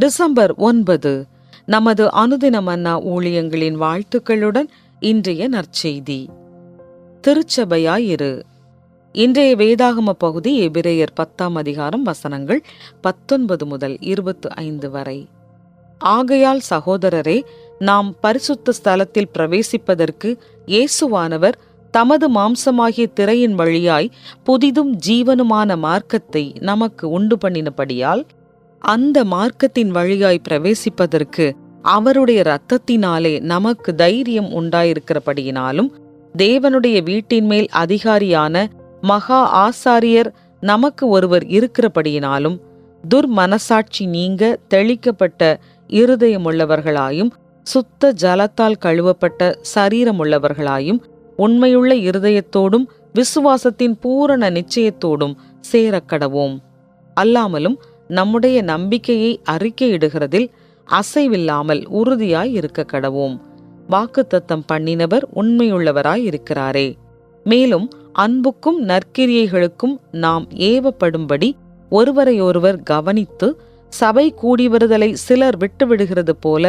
December 9 நமது அனுதின மன்னா ஊழியங்களின் வாழ்த்துக்களுடன் இன்றைய நற்செய்தி. திருச்சபையாயிரு. இன்றைய வேதாகம பகுதி எபிரேயர் 10ஆம் அதிகாரம் வசனங்கள் 19 முதல் 25 வரை. ஆகையால் சகோதரரே, நாம் பரிசுத்த ஸ்தலத்தில் பிரவேசிப்பதற்கு இயேசுவானவர் தமது மாம்சமாகிய திரையின் வழியாய் புதிதும் ஜீவனுமான மார்க்கத்தை நமக்கு உண்டு பண்ணினபடியால், அந்த மார்க்கத்தின் வழியாய் பிரவேசிப்பதற்கு அவருடைய இரத்தத்தினாலே நமக்கு தைரியம் உண்டாயிருக்கிறபடியினாலும், தேவனுடைய வீட்டின் மேல் அதிகாரியான மகா ஆசாரியர் நமக்கு ஒருவர் இருக்கிறபடியினாலும், துர்மனசாட்சி நீங்க தெளிக்கப்பட்ட இருதயமுள்ளவர்களாயும், சுத்த ஜலத்தால் கழுவப்பட்ட சரீரமுள்ளவர்களாயும், உண்மையுள்ள இருதயத்தோடும் விசுவாசத்தின் பூரண நிச்சயத்தோடும் சேரக்கடவோம். அல்லாமலும் நம்முடைய நம்பிக்கையை அறிக்கையிடுகிறதில் அசைவில்லாமல் உறுதியாய் இருக்க கடவோம். வாக்குத்தத்தம் பண்ணினவர் உண்மையுள்ளவராய் இருக்கிறாரே. மேலும் அன்புக்கும் நற்கிரியைகளுக்கும் நாம் ஏவப்படும்படி ஒருவரையொருவர் கவனித்து, சபை கூடி வருதலை சிலர் விட்டுவிடுகிறது போல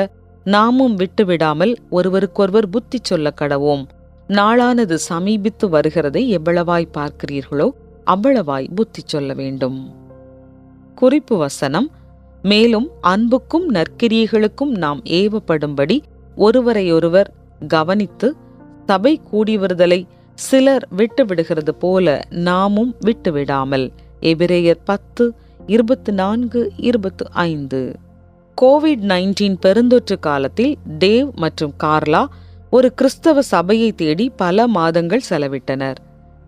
நாமும் விட்டுவிடாமல் ஒருவருக்கொருவர் புத்தி சொல்ல கடவோம். நாளானது சமீபித்து வருகிறதை எவ்வளவாய் பார்க்கிறீர்களோ அவ்வளவாய் புத்தி சொல்ல வேண்டும். குறிப்பு வசனம்: மேலும் அன்புக்கும் நற்கிரியைகளுக்கும் நாம் ஏவப்படும்படி ஒருவரையொருவர் கவனித்து, சபை கூடி வருதலை சிலர் விட்டுவிடுகிறது போல நாமும் விட்டுவிடாமல். எபிரேயர் 10:24-25. கோவிட்-19 பெருந்தொற்று காலத்தில் டேவ் மற்றும் கார்லா ஒரு கிறிஸ்தவ சபையை தேடி பல மாதங்கள் செலவிட்டனர்.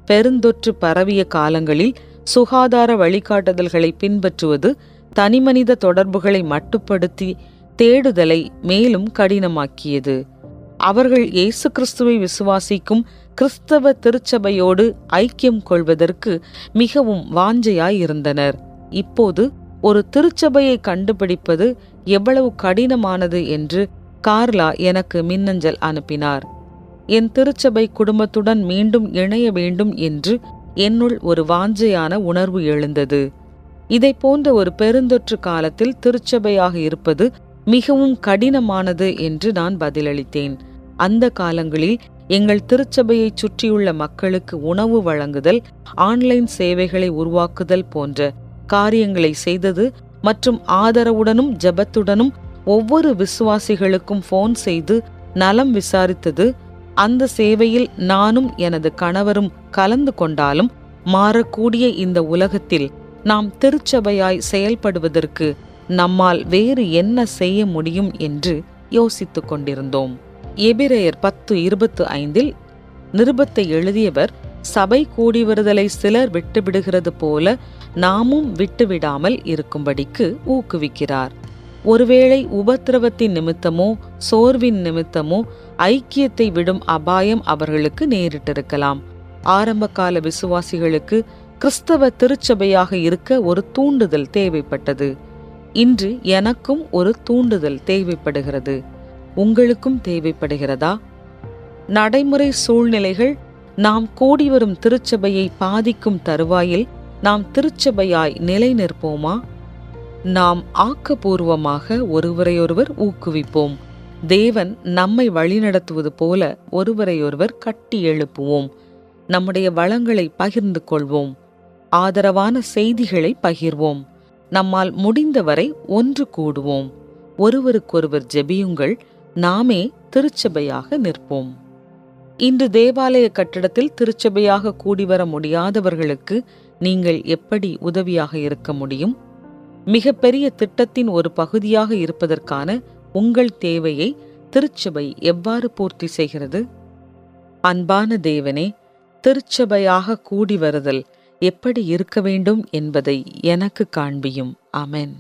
பெருந்தொற்று பரவிய காலங்களில் சுகாதார வழிகாட்டுதல்களை பின்பற்றுவது தனிமனித தொடர்புகளை மட்டுப்படுத்தி தேடுதலை மேலும் கடினமாக்கியது. அவர்கள் இயேசு கிறிஸ்துவை விசுவாசிக்கும் கிறிஸ்தவ திருச்சபையோடு ஐக்கியம் கொள்வதற்கு மிகவும் வாஞ்சையாயிருந்தனர். இப்போது ஒரு திருச்சபையை கண்டுபிடிப்பது எவ்வளவு கடினமானது என்று கார்லா எனக்கு மின்னஞ்சல் அனுப்பினார். என் திருச்சபை குடும்பத்துடன் மீண்டும் இணைய வேண்டும் என்று என்னுள் ஒரு வாஞ்சையான உணர்வு எழுந்தது. இதை போன்ற ஒரு பெருந்தொற்று காலத்தில் திருச்சபையாக இருப்பது மிகவும் கடினமானது என்று நான் பதிலளித்தேன். அந்த காலங்களில் எங்கள் திருச்சபையை சுற்றியுள்ள மக்களுக்கு உணவு வழங்குதல், ஆன்லைன் சேவைகளை உருவாக்குதல் போன்ற காரியங்களை செய்தது மற்றும் ஆதரவுடனும் ஜெபத்துடனும் ஒவ்வொரு விசுவாசிகளுக்கும் போன் செய்து நலம் விசாரித்தது. அந்த சேவையில் நானும் எனது கணவரும் கலந்து கொண்டாலும் மாறக்கூடிய இந்த உலகத்தில் நாம் திருச்சபையாய் செயல்படுவதற்கு நம்மால் வேறு என்ன செய்ய முடியும் என்று யோசித்துக் கொண்டிருந்தோம். எபிரேயர் 10:25 நிருபத்தை எழுதியவர் சபை கூடி வருதலை சிலர் விட்டுவிடுகிறது போல நாமும் விட்டுவிடாமல் இருக்கும்படிக்கு ஊக்குவிக்கிறார். ஒருவேளை உபத்திரவத்தின் நிமித்தமோ சோர்வின் நிமித்தமோ ஐக்கியத்தை விடும் அபாயம் அவர்களுக்கு நேரிட்டிருக்கலாம். ஆரம்பகால விசுவாசிகளுக்கு கிறிஸ்தவ திருச்சபையாக இருக்க ஒரு தூண்டுதல் தேவைப்பட்டது. இன்று எனக்கும் ஒரு தூண்டுதல் தேவைப்படுகிறது. உங்களுக்கும் தேவைப்படுகிறதா? நடைமுறை சூழ்நிலைகள் நாம் கூடி வரும் திருச்சபையை பாதிக்கும் தருவாயில் நாம் திருச்சபையாய் நிலை நிற்போமா? நாம் ஆக்கப்பூர்வமாக ஒருவரையொருவர் ஊக்குவிப்போம். தேவன் நம்மை வழிநடத்துவது போல ஒருவரையொருவர் கட்டி எழுப்புவோம். நம்முடைய வளங்களை பகிர்ந்து கொள்வோம். ஆதரவான செய்திகளை பகிர்வோம். நம்மால் முடிந்தவரை ஒன்று கூடுவோம். ஒருவருக்கொருவர் ஜெபியுங்கள். நாமே திருச்சபையாக நிற்போம். இன்று தேவாலய கட்டடத்தில் திருச்சபையாக கூடிவர முடியாதவர்களுக்கு நீங்கள் எப்படி உதவியாக இருக்க முடியும்? மிகப்பெரிய திட்டத்தின் ஒரு பகுதியாக இருப்பதற்கான உங்கள் தேவையை திருச்சபை எவ்வாறு பூர்த்தி செய்கிறது? அன்பான தேவனே, திருச்சபையாக கூடி வருதல் எப்படி இருக்க வேண்டும் என்பதை எனக்கு காண்பியும். ஆமென்.